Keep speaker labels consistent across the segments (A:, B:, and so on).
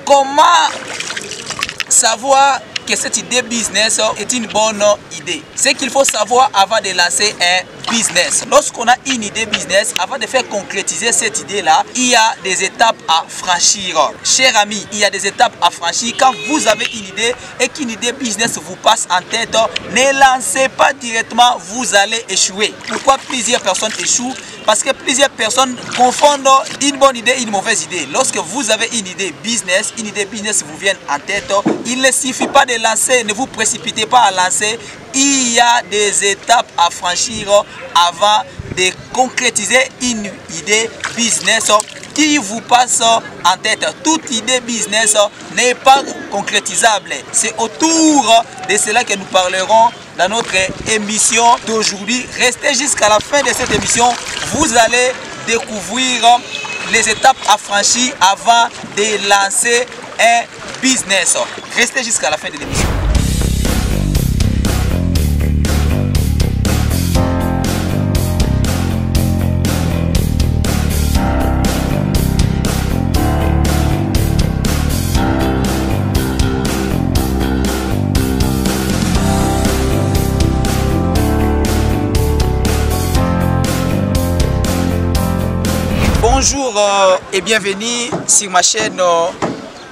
A: Comment savoir que cette idée business est une bonne idée? Ce qu'il faut savoir avant de lancer un business. Lorsqu'on a une idée business, avant de faire concrétiser cette idée-là, il y a des étapes à franchir. Chers amis, il y a des étapes à franchir. Quand vous avez une idée et qu'une idée business vous passe en tête, ne lancez pas directement, vous allez échouer. Pourquoi plusieurs personnes échouent? Parce que plusieurs personnes confondent une bonne idée et une mauvaise idée. Lorsque vous avez une idée business vous vient en tête, il ne suffit pas de lancer, ne vous précipitez pas à lancer. Il y a des étapes à franchir avant de concrétiser une idée business qui vous passe en tête. Toute idée business n'est pas concrétisable. C'est autour de cela que nous parlerons dans notre émission d'aujourd'hui. Restez jusqu'à la fin de cette émission. Vous allez découvrir les étapes à franchir avant de lancer un business. Restez jusqu'à la fin de l'émission. Bonjour et bienvenue sur ma chaîne.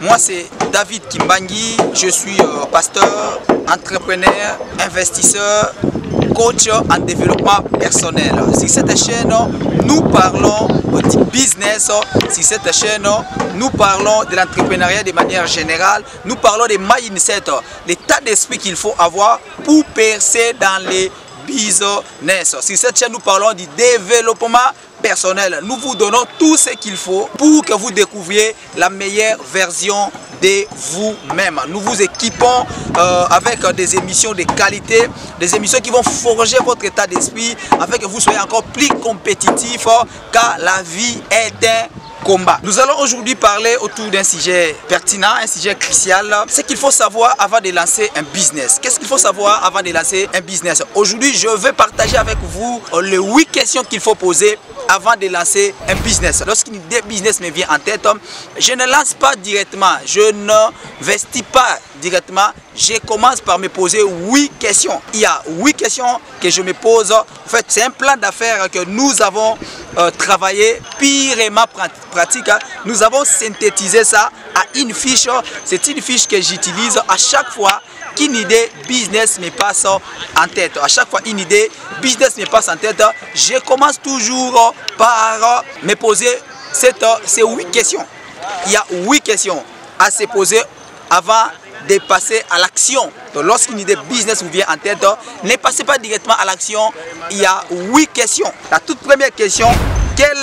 A: Moi c'est David Kimbangi, je suis pasteur, entrepreneur, investisseur, coach en développement personnel. Sur cette chaîne, nous parlons du business. Sur cette chaîne, nous parlons de l'entrepreneuriat de manière générale. Nous parlons des mindset, l'état d'esprit qu'il faut avoir pour percer dans les business. Sur cette chaîne, nous parlons du développement personnel. Nous vous donnons tout ce qu'il faut pour que vous découvriez la meilleure version de vous-même. Nous vous équipons avec des émissions de qualité, des émissions qui vont forger votre état d'esprit afin que vous soyez encore plus compétitif, car la vie est un combat. Nous allons aujourd'hui parler autour d'un sujet pertinent, un sujet crucial. Ce qu'il faut savoir avant de lancer un business. Qu'est-ce qu'il faut savoir avant de lancer un business? Aujourd'hui, je vais partager avec vous les 8 questions qu'il faut poser avant de lancer un business. Lorsqu'une idée business me vient en tête, je ne lance pas directement, je n'investis pas directement, je commence par me poser 8 questions. Il y a 8 questions que je me pose. En fait, c'est un plan d'affaires que nous avons travaillé purement pratique. Nous avons synthétisé ça à une fiche. C'est une fiche que j'utilise à chaque fois qu'une idée business me passe en tête. À chaque fois une idée business me passe en tête, je commence toujours par me poser ces 8 questions. Il y a 8 questions à se poser avant de passer à l'action. Donc lorsqu'une idée business vous vient en tête, ne passez pas directement à l'action. Il y a 8 questions. La toute première question, quel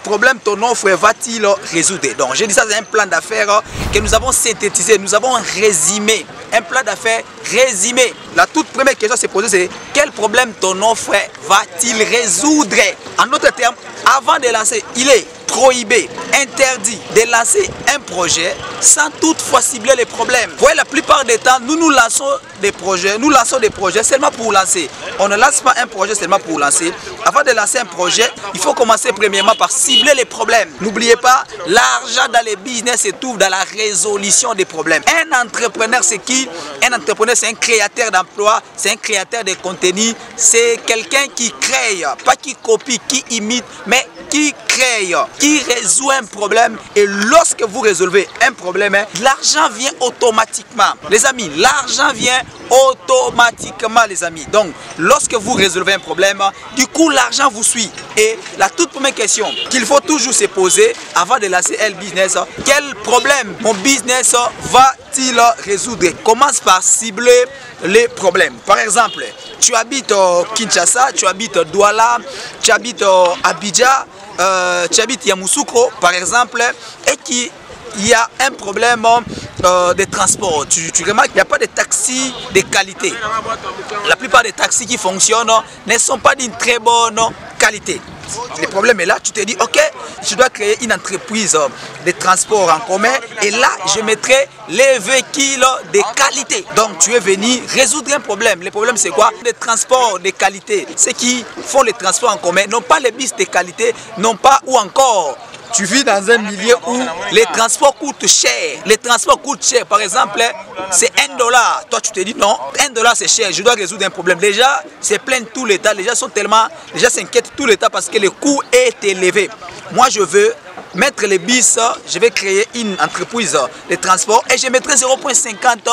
A: problème ton offre va-t-il résoudre? Donc j'ai dit ça, c'est un plan d'affaires que nous avons synthétisé, nous avons résumé. Un plan d'affaires résumé. La toute première question à se poser, c'est quel problème ton offre va-t-il résoudre? En d'autres termes, avant de lancer, il est prohibé, interdit de lancer un projet sans toutefois cibler les problèmes. Vous voyez, la plupart des temps, nous lançons des projets seulement pour lancer. On ne lance pas un projet seulement pour lancer. Avant de lancer un projet, il faut commencer premièrement par cibler les problèmes. N'oubliez pas, l'argent dans les business se trouve dans la résolution des problèmes. Un entrepreneur, c'est qui? Un entrepreneur, c'est un créateur d'emploi, c'est un créateur de contenu, c'est quelqu'un qui crée, pas qui copie, qui imite, mais qui crée, qui résout un problème. Et lorsque vous résolvez un problème, l'argent vient automatiquement. Les amis, l'argent vient automatiquement, les amis. Donc, lorsque vous résolvez un problème, du coup, l'argent vous suit. Et la toute première question qu'il faut toujours se poser avant de lancer un business, quel problème mon business va-t-il résoudre? Commence par cibler les problèmes. Par exemple, tu habites Kinshasa, tu habites Douala, tu habites Abidjan, tu habites Yamoussoukro, par exemple, et qu'il y a un problème de transport. Tu remarques qu'il n'y a pas de taxis de qualité. La plupart des taxis qui fonctionnent ne sont pas d'une très bonne qualité. Le problème est là, tu te dis, ok, je dois créer une entreprise de transport en commun et là, je mettrai les véhicules de qualité. Donc, tu es venu résoudre un problème. Le problème, c'est quoi? Les transports de qualité. Ceux qui font les transports en commun n'ont pas les bus de qualité, n'ont pas ou encore tu vis dans un milieu où les transports coûtent cher. Les transports coûtent cher. Par exemple, c'est $1. Toi, tu te dis non, $1 c'est cher, je dois résoudre un problème. Déjà, c'est plein tout l'État. Les gens sont tellement, les gens s'inquiètent tout l'État parce que le coût est élevé. Moi, je veux mettre les bis, je vais créer une entreprise de transport et je mettrai $0,50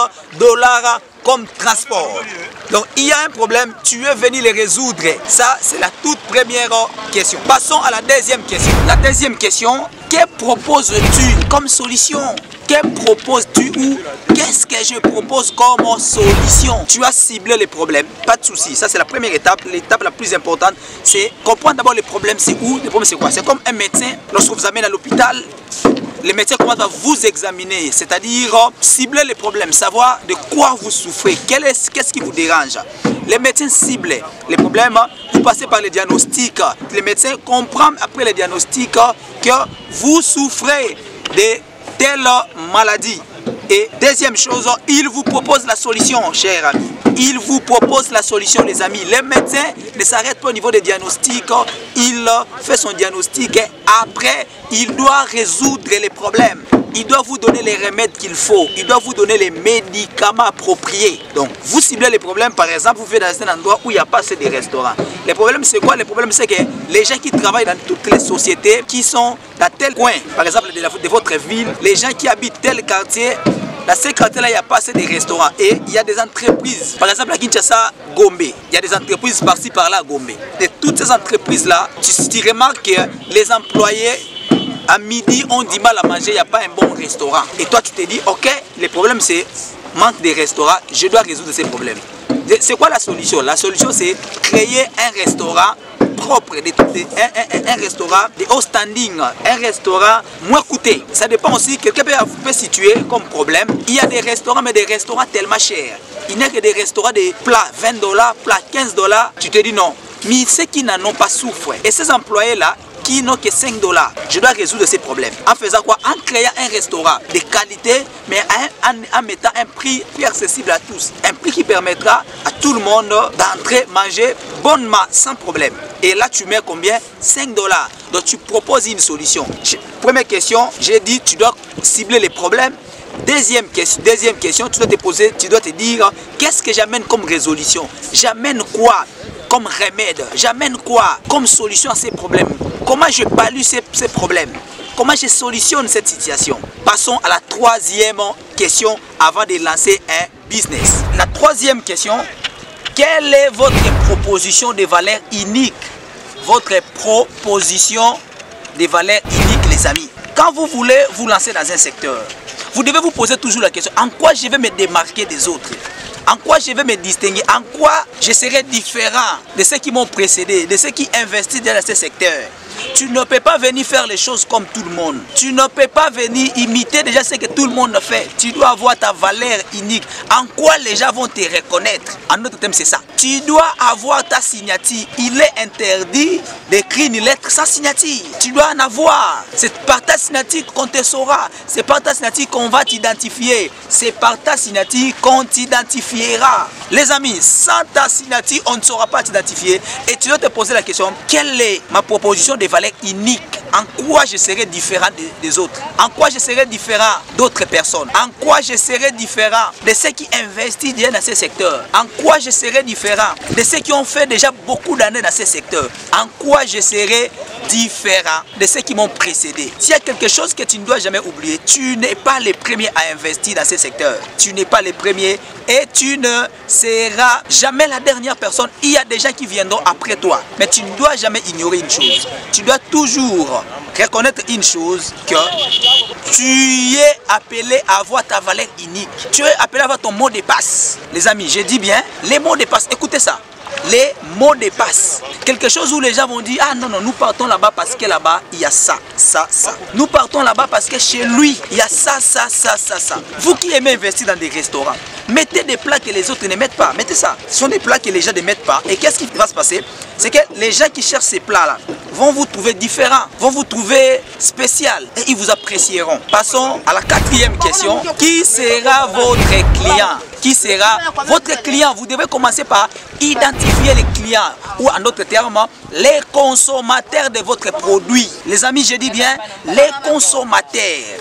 A: comme transport. Donc il y a un problème, tu veux venir le résoudre. Ça, c'est la toute première question. Passons à la deuxième question. La deuxième question, que proposes-tu comme solution? Que proposes-tu ou qu'est-ce que je propose comme solution? Tu as ciblé les problèmes, pas de souci. Ça, c'est la première étape. L'étape la plus importante, c'est comprendre d'abord les problèmes, c'est où? Les problèmes, c'est quoi? C'est comme un médecin, lorsque vous amène à l'hôpital, les médecins commencent à vous examiner, c'est-à-dire cibler les problèmes, savoir de quoi vous souffrez, qu'est-ce qui vous dérange. Les médecins ciblent les problèmes, vous passez par les diagnostics. Les médecins comprennent après les diagnostics que vous souffrez de telle maladie. Et deuxième chose, il vous propose la solution, chers amis. Il vous propose la solution, les amis. Les médecins ne s'arrêtent pas au niveau des diagnostics. Il fait son diagnostic et après, il doit résoudre les problèmes. Il doit vous donner les remèdes qu'il faut. Il doit vous donner les médicaments appropriés. Donc, vous ciblez les problèmes, par exemple, vous faites dans un endroit où il n'y a pas assez de restaurants. Les problèmes, c'est quoi? Les problèmes, c'est que les gens qui travaillent dans toutes les sociétés, qui sont dans tel coin, par exemple, de votre ville, les gens qui habitent tel quartier, dans ces quartiers-là, il n'y a pas assez de restaurants. Et il y a des entreprises. Par exemple, à Kinshasa, Gombe. Il y a des entreprises par-ci, par-là à Gombe. Et toutes ces entreprises-là, tu remarques que les employés, à midi, ont du mal à manger, il n'y a pas un bon restaurant. Et toi, tu te dis, ok, le problème, c'est manque de restaurants, je dois résoudre ces problèmes. C'est quoi la solution? La solution, c'est créer un restaurant propre, un restaurant de haut standing, un restaurant moins coûté. Ça dépend aussi, quelqu'un peut situer comme problème. Il y a des restaurants, mais des restaurants tellement chers. Il n'y a que des restaurants de plats $20, plats $15. Tu te dis non. Mais ceux qui n'en ont pas souffrent. Et ces employés-là, qui n'ont que $5, je dois résoudre ces problèmes. En faisant quoi? En créant un restaurant de qualité, mais en mettant un prix accessible à tous. Un prix qui permettra à tout le monde d'entrer, manger bonnement, sans problème. Et là, tu mets combien? $5. Donc, tu proposes une solution. Première question, j'ai dit, tu dois cibler les problèmes. Deuxième question, tu dois te poser, tu dois te dire, qu'est-ce que j'amène comme résolution? J'amène quoi comme remède? J'amène quoi comme solution à ces problèmes? Comment je palue ces problèmes? Comment je solutionne cette situation? Passons à la troisième question avant de lancer un business. La troisième question, quelle est votre proposition de valeur unique? Votre proposition de valeur unique, les amis. Quand vous voulez vous lancer dans un secteur, vous devez vous poser toujours la question, en quoi je vais me démarquer des autres? En quoi je vais me distinguer? En quoi je serai différent de ceux qui m'ont précédé, de ceux qui investissent dans ce secteur? Tu ne peux pas venir faire les choses comme tout le monde. Tu ne peux pas venir imiter déjà ce que tout le monde fait. Tu dois avoir ta valeur unique. En quoi les gens vont te reconnaître? En autre terme, c'est ça. Tu dois avoir ta signature. Il est interdit d'écrire une lettre sans signature. Tu dois en avoir. C'est par ta signature qu'on te saura. C'est par ta signature qu'on va t'identifier. C'est par ta signature qu'on t'identifiera. Les amis, sans ta signature, on ne saura pas t'identifier. Et tu dois te poser la question, quelle est ma proposition de valeur unique? En quoi je serai différent des autres? En quoi je serai différent d'autres personnes? En quoi je serai différent de ceux qui investissent déjà dans ce secteur? En quoi je serai différent de ceux qui ont fait déjà beaucoup d'années dans ce secteur? En quoi je serai différent de ceux qui m'ont précédé? S'il y a quelque chose que tu ne dois jamais oublier, tu n'es pas le premier à investir dans ce secteur. Tu n'es pas le premier et tu ne seras jamais la dernière personne. Il y a des gens qui viendront après toi. Mais tu ne dois jamais ignorer une chose. Tu dois toujours reconnaître une chose, que tu es appelé à avoir ta valeur unique. Tu es appelé à avoir ton mot de passe. Les amis, je dis bien, les mots de passe, écoutez ça. Les mots de passe. Quelque chose où les gens vont dire, ah non, non, nous partons là-bas parce que là-bas, il y a ça, ça, ça. Nous partons là-bas parce que chez lui, il y a ça, ça, ça, ça, ça. Vous qui aimez investir dans des restaurants, mettez des plats que les autres ne mettent pas. Mettez ça. Ce sont des plats que les gens ne mettent pas. Et qu'est-ce qui va se passer? C'est que les gens qui cherchent ces plats-là vont vous trouver différents, vont vous trouver spécial et ils vous apprécieront. Passons à la quatrième question. Qui sera votre client? qui sera votre client. Vous devez commencer par identifier les clients ou en d'autres termes, les consommateurs de votre produit. Les amis, je dis bien les consommateurs.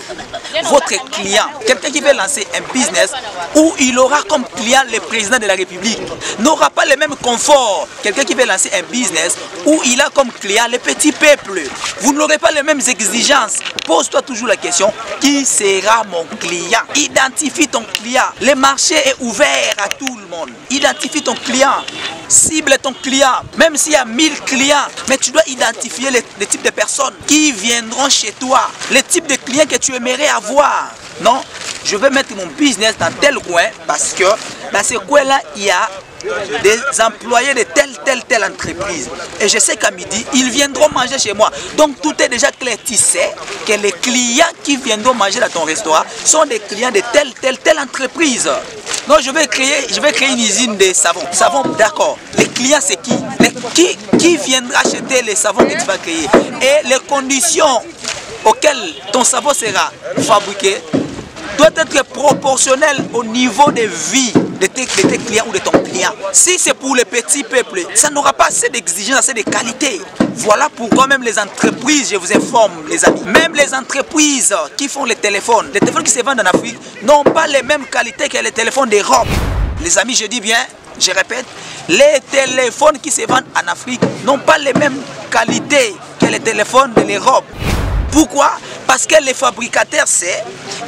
A: Votre client, quelqu'un qui veut lancer un business où il aura comme client le président de la République, n'aura pas le même confort. Quelqu'un qui veut lancer un business où il a comme client le petit peuple, vous n'aurez pas les mêmes exigences. Pose-toi toujours la question, qui sera mon client? Identifie ton client. Le marché est ouvert à tout le monde. Identifie ton client. Cible ton client. Même s'il y a 1000 clients, mais tu dois identifier les types de personnes qui viendront chez toi. Les types de clients que tu aimerais avoir. Non, je vais mettre mon business dans tel coin parce que dans ce coin-là, il y a des employés de telle entreprise. Et je sais qu'à midi, ils viendront manger chez moi. Donc tout est déjà clair. Tu sais que les clients qui viendront manger dans ton restaurant sont des clients de telle entreprise. Donc je vais créer une usine de savon. Savon, d'accord. Les clients, c'est qui viendra acheter les savons que tu vas créer? Et les conditions auxquelles ton savon sera fabriqué doit être proportionnel au niveau de vie de tes clients ou de ton client. Si c'est pour le petit peuple, ça n'aura pas assez d'exigences, assez de qualité. Voilà pourquoi même les entreprises, je vous informe les amis, même les entreprises qui font les téléphones qui se vendent en Afrique n'ont pas les mêmes qualités que les téléphones d'Europe. Les amis, je dis bien, je répète, les téléphones qui se vendent en Afrique n'ont pas les mêmes qualités que les téléphones de l'Europe. Pourquoi? Parce que les fabricateurs savent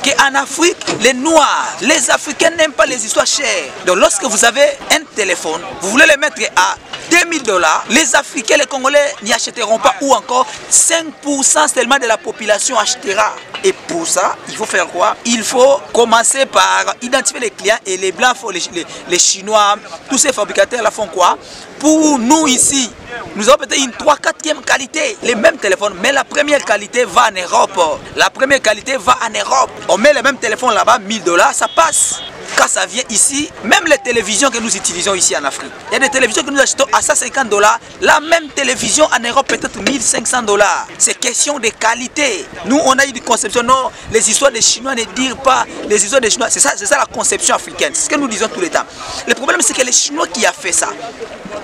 A: qu'en Afrique, les Noirs, les Africains n'aiment pas les histoires chères. Donc lorsque vous avez un téléphone, vous voulez le mettre à $2000, les Africains, les Congolais n'y achèteront pas, ou encore 5% seulement de la population achètera. Et pour ça, il faut faire quoi? Il faut commencer par identifier les clients, et les Blancs, les Chinois, tous ces fabricateurs là font quoi? Pour nous ici, nous avons peut-être une 3-4e qualité, les mêmes téléphones, mais la première qualité va en Europe. La première qualité va en Europe. On met le même téléphone là-bas, $1000, ça passe. Quand ça vient ici, même les télévisions que nous utilisons ici en Afrique, il y a des télévisions que nous achetons à $150. La même télévision en Europe peut-être $1500. C'est question de qualité. Nous, on a eu une conception, non, les histoires des Chinois ne disent pas, les histoires des Chinois, c'est ça la conception africaine. C'est ce que nous disons tous les temps. Le problème, c'est que les Chinois qui a fait ça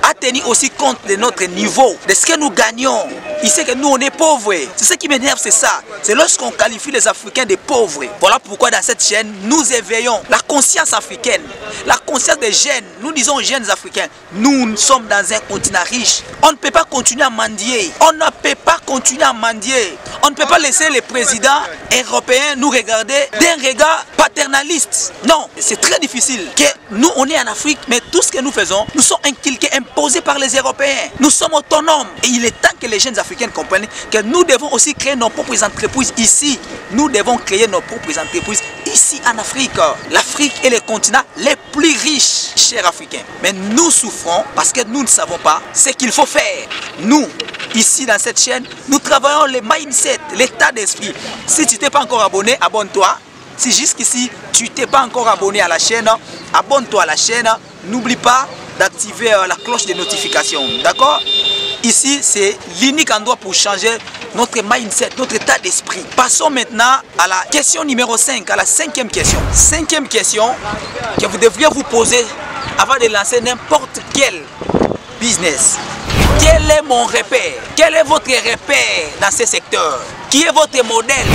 A: a tenu aussi compte de notre niveau, de ce que nous gagnons. Il sait que nous, on est pauvres. C'est ce qui m'énerve, c'est ça. C'est lorsqu'on qualifie les Africains de pauvres. Voilà pourquoi dans cette chaîne, nous éveillons la conscience africaine, la conscience des jeunes. Nous disons jeunes africains, nous sommes dans un continent riche. On ne peut pas continuer à mendier. On ne peut pas continuer à mendier. On ne peut pas laisser les présidents européens nous regarder d'un regard paternaliste. Non, c'est très difficile. Que nous, on est en Afrique, mais tout ce que nous faisons, nous sommes inculqués, imposés par les Européens. Nous sommes autonomes. Et il est temps que les jeunes Africains comprennent que nous devons aussi créer nos propres entreprises ici. Nous devons créer nos propres entreprises ici en Afrique. L'Afrique est le continent le plus riche, chers Africains. Mais nous souffrons parce que nous ne savons pas ce qu'il faut faire. Nous, ici dans cette chaîne, nous travaillons le mindset, l'état d'esprit. Si tu t'es pas encore abonné, abonne-toi. Si jusqu'ici, tu t'es pas encore abonné à la chaîne, abonne-toi à la chaîne. N'oublie pas d'activer la cloche de notification. D'accord? Ici, c'est l'unique endroit pour changer notre mindset, notre état d'esprit. Passons maintenant à la question numéro 5, à la 5e question. 5e question que vous devriez vous poser avant de lancer n'importe quel business. Quel est mon repère? Quel est votre repère dans ce secteur? Qui est votre modèle?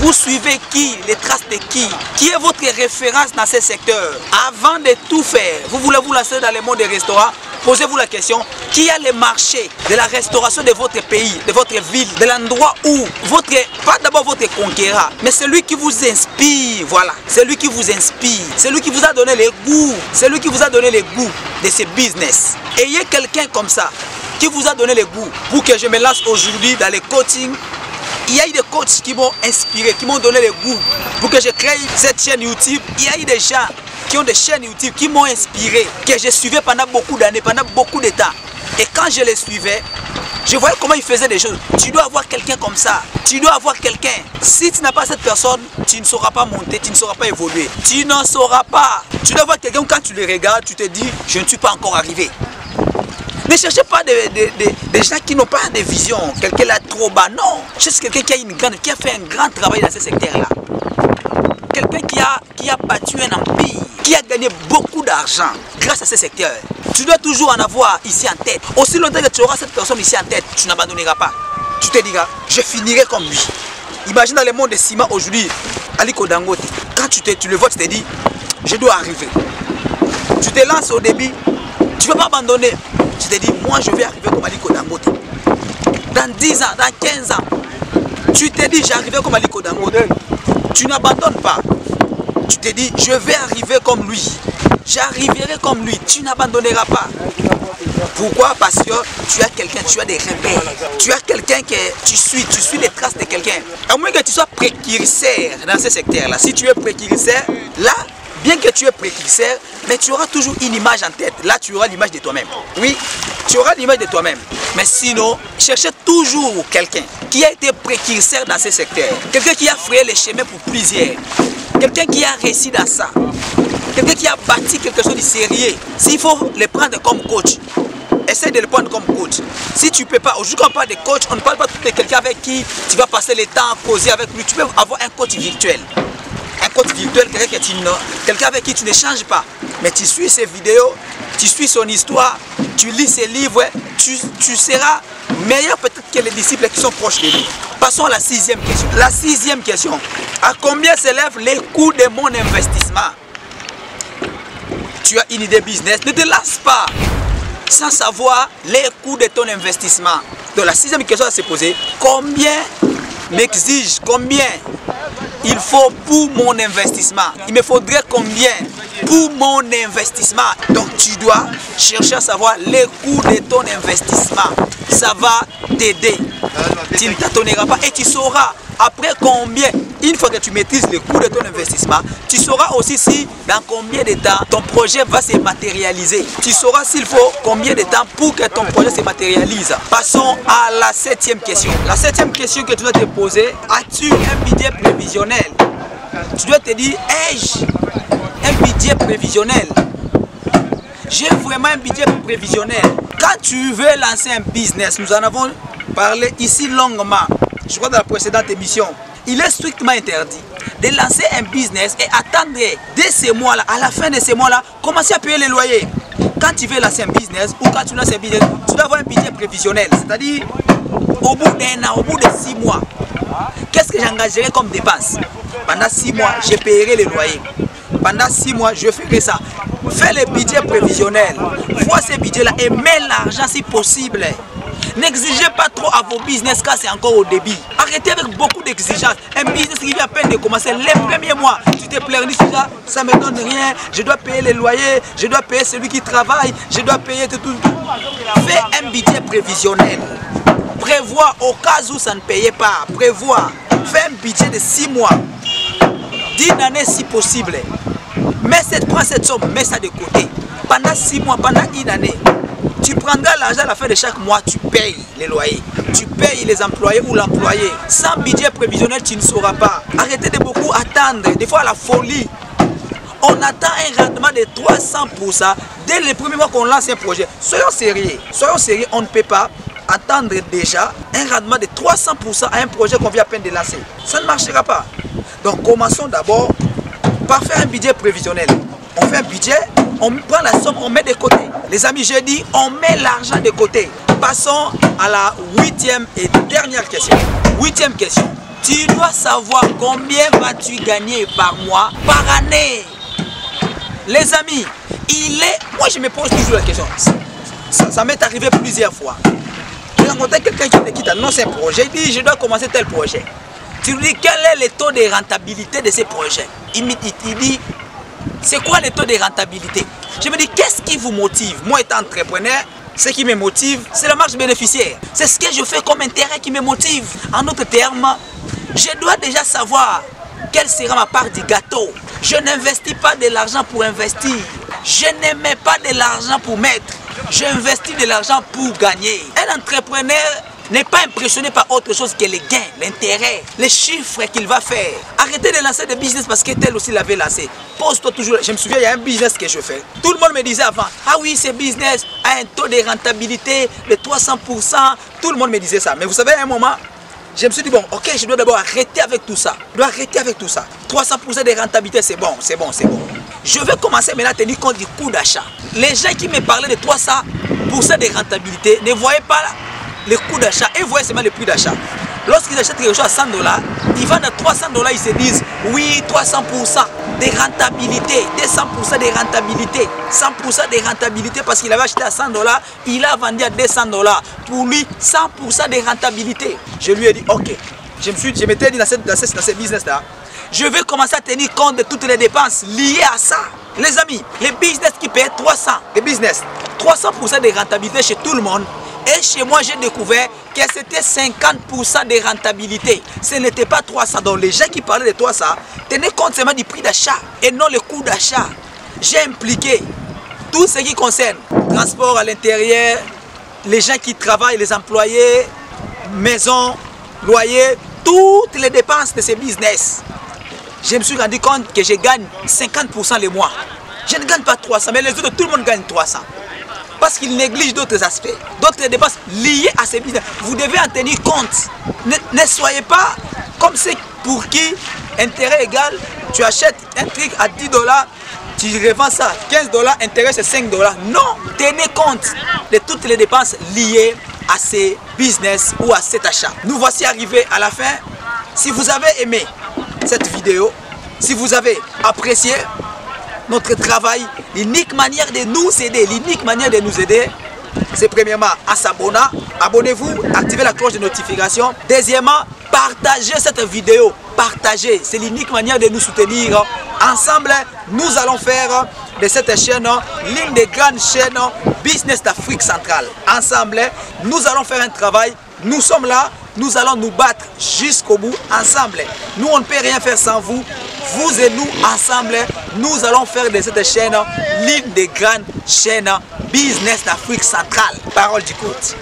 A: Vous suivez qui? Les traces de qui? Qui est votre référence dans ce secteur? Avant de tout faire, vous voulez vous lancer dans le monde des restaurants? Posez-vous la question, qui a le marché de la restauration de votre pays, de votre ville, de l'endroit où pas d'abord votre conquérant, mais celui qui vous inspire, voilà, celui qui vous inspire, celui qui vous a donné le goût, celui qui vous a donné le goût de ce business. Ayez quelqu'un comme ça, qui vous a donné le goût pour que je me lance aujourd'hui dans les coachings. Il y a eu des coachs qui m'ont inspiré, qui m'ont donné le goût pour que je crée cette chaîne YouTube. Il y a eu des gens qui ont des chaînes YouTube qui m'ont inspiré, que je suivais pendant beaucoup d'années, pendant beaucoup de temps. Et quand je les suivais, je voyais comment ils faisaient des choses. Tu dois avoir quelqu'un comme ça. Tu dois avoir quelqu'un. Si tu n'as pas cette personne, tu ne sauras pas monter, tu ne sauras pas évoluer. Tu n'en sauras pas. Tu dois avoir quelqu'un, quand tu le regardes, tu te dis, je ne suis pas encore arrivé. Ne cherchez pas des gens qui n'ont pas de vision, quelqu'un là trop bas. Non, cherche quelqu'un qui a fait un grand travail dans ce secteur-là. Quelqu'un qui a battu un empire, qui a gagné beaucoup d'argent grâce à ce secteur. Tu dois toujours en avoir ici en tête. Aussi longtemps que tu auras cette personne ici en tête, tu n'abandonneras pas. Tu te diras, je finirai comme lui. Imagine dans le monde des ciments aujourd'hui, Aliko Dangote, quand tu le vois, tu te dis, je dois arriver. Tu te lances au début, tu ne veux pas abandonner. Tu te dis, moi je vais arriver comme Aliko Dangote. Dans 10 ans, dans 15 ans, tu te dis, j'arriverai comme Aliko Dangote. Tu n'abandonnes pas. Tu te dis, je vais arriver comme lui. J'arriverai comme lui. Tu n'abandonneras pas. Pourquoi? Parce que tu as quelqu'un, tu as des repères. Tu as quelqu'un que tu suis les traces de quelqu'un. À moins que tu sois précurseur dans ce secteur-là. Si tu es précurseur, là, bien que tu es précurseur, mais tu auras toujours une image en tête. Là, tu auras l'image de toi-même. Oui, tu auras l'image de toi-même. Mais sinon, cherchez toujours quelqu'un qui a été précurseur dans ce secteur. Quelqu'un qui a frayé les chemins pour plusieurs. Quelqu'un qui a réussi dans ça. Quelqu'un qui a bâti quelque chose de sérieux. S'il faut le prendre comme coach, essaie de le prendre comme coach. Si tu ne peux pas, aujourd'hui quand on parle de coach, on ne parle pas de quelqu'un avec qui tu vas passer le temps à causer avec lui. Tu peux avoir un coach virtuel. Un coach virtuel, quelqu'un avec qui tu n'échanges pas. Mais tu suis ses vidéos, tu suis son histoire, tu lis ses livres, tu seras meilleur peut-être que les disciples qui sont proches de lui. Passons à la 6e question. La 6e question. À combien s'élève les coûts de mon investissement? Tu as une idée business, ne te lance pas sans savoir les coûts de ton investissement. Donc la 6e question à se poser, combien m'exige, combien il faut pour mon investissement? Il me faudrait combien pour mon investissement? Donc tu dois chercher à savoir les coûts de ton investissement. Ça va t'aider. Tu ne t'attendras pas et tu sauras après combien, une fois que tu maîtrises le coût de ton investissement, tu sauras aussi si dans combien de temps ton projet va se matérialiser. Tu sauras s'il faut combien de temps pour que ton projet se matérialise. Passons à la 7e question. La 7e question que tu dois te poser, as-tu un budget prévisionnel? Tu dois te dire, ai-je un budget prévisionnel? J'ai vraiment un budget prévisionnel. Quand tu veux lancer un business, nous en avons parlé ici longuement. Je crois dans la précédente émission, il est strictement interdit de lancer un business et attendre dès ces mois-là, à la fin de ces mois-là, commencer à payer les loyers. Quand tu veux lancer un business ou quand tu lances un business, tu dois avoir un budget prévisionnel. C'est-à-dire, au bout d'un an, au bout de 6 mois, qu'est-ce que j'engagerai comme dépense? Pendant 6 mois, je payerai les loyers. Pendant 6 mois, je ferai ça. Fais le budget prévisionnel. Vois ce budget-là et mets l'argent si possible. N'exigez pas trop à vos business car c'est encore au début. Arrêtez avec beaucoup d'exigences. Un business qui vient à peine de commencer les premiers mois. Tu te pleurnis, ça ne me donne rien. Je dois payer les loyers, je dois payer celui qui travaille, je dois payer tout. Fais un budget prévisionnel. Prévois au cas où ça ne payait pas. Prévois. Fais un budget de 6 mois. D'une année si possible. Prends cette somme, mets ça de côté. Pendant 6 mois, pendant une année. Tu prendras l'argent à la fin de chaque mois, tu payes les loyers, tu payes les employés ou l'employé. Sans budget prévisionnel, tu ne sauras pas. Arrêtez de beaucoup attendre, des fois à la folie. On attend un rendement de 300% dès le premier mois qu'on lance un projet. Soyons sérieux, on ne peut pas attendre déjà un rendement de 300% à un projet qu'on vient à peine de lancer. Ça ne marchera pas. Donc commençons d'abord par faire un budget prévisionnel. On fait un budget, on prend la somme, on met de côté. Les amis, je dis, on met l'argent de côté. Passons à la 8e et dernière question. 8e question. Tu dois savoir combien vas-tu gagner par mois, par année. Les amis, moi je me pose toujours la question. Ça m'est arrivé plusieurs fois. J'ai rencontré quelqu'un qui t'annonce un projet. Il dit, je dois commencer tel projet. Tu lui dis, quel est le taux de rentabilité de ces projets? Il dit, c'est quoi le taux de rentabilité? Je me dis, qu'est-ce qui vous motive? Moi, étant entrepreneur, ce qui me motive, c'est la marge bénéficiaire. C'est ce que je fais comme intérêt qui me motive. En d'autres termes, je dois déjà savoir quelle sera ma part du gâteau. Je n'investis pas de l'argent pour investir. Je ne mets pas de l'argent pour mettre. J'investis de l'argent pour gagner. Un entrepreneur n'est pas impressionné par autre chose que les gains, l'intérêt, les chiffres qu'il va faire. Arrêtez de lancer des business parce que tel aussi l'avait lancé. Pose-toi toujours, je me souviens, il y a un business que je fais. Tout le monde me disait avant, ah oui, ce business a un taux de rentabilité de 300%. Tout le monde me disait ça. Mais vous savez, à un moment, Je me suis dit, bon, ok, je dois d'abord arrêter avec tout ça. Je dois arrêter avec tout ça. 300% de rentabilité, c'est bon, c'est bon, c'est bon. Je vais commencer maintenant à tenir compte du coût d'achat. Les gens qui me parlaient de 300% de rentabilité ne voyaient pas le coût d'achat et voyaient seulement le prix d'achat. Lorsqu'ils achètent quelque chose à $100, ils vendent à $300, ils se disent, oui, 300% de rentabilité, 200% de rentabilité, 100% de rentabilité parce qu'il avait acheté à $100, il a vendu à $200. Pour lui, 100% de rentabilité. Je lui ai dit, ok, je m'étais dit dans ce business-là, je vais commencer à tenir compte de toutes les dépenses liées à ça. Les amis, les business qui paient 300, les business, 300% de rentabilité chez tout le monde. Et chez moi, j'ai découvert que c'était 50% de rentabilité. Ce n'était pas 300. Donc les gens qui parlaient de 300, tenaient compte seulement du prix d'achat et non le coût d'achat. J'ai impliqué tout ce qui concerne transport à l'intérieur, les gens qui travaillent, les employés, maison, loyer, toutes les dépenses de ces business. Je me suis rendu compte que je gagne 50% le mois. Je ne gagne pas 300, mais les autres, tout le monde gagne 300. Parce qu'ils négligent d'autres aspects, d'autres dépenses liées à ces business. Vous devez en tenir compte. Ne soyez pas comme ceux pour qui, intérêt égal, tu achètes un truc à $10, tu revends ça à $15, intérêt c'est $5. Non, tenez compte de toutes les dépenses liées à ces business ou à cet achat. Nous voici arrivés à la fin. Si vous avez aimé cette vidéo, si vous avez apprécié notre travail, l'unique manière de nous aider, c'est premièrement en s'abonnant. Abonnez-vous, activez la cloche de notification. Deuxièmement, partagez cette vidéo. Partagez, c'est l'unique manière de nous soutenir. Ensemble, nous allons faire de cette chaîne l'une des grandes chaînes business d'Afrique centrale. Ensemble, nous allons faire un travail. Nous sommes là, nous allons nous battre jusqu'au bout ensemble. Nous, on ne peut rien faire sans vous. Vous et nous, ensemble, nous allons faire de cette chaîne l'une des grandes chaînes business d'Afrique centrale. Parole du coach.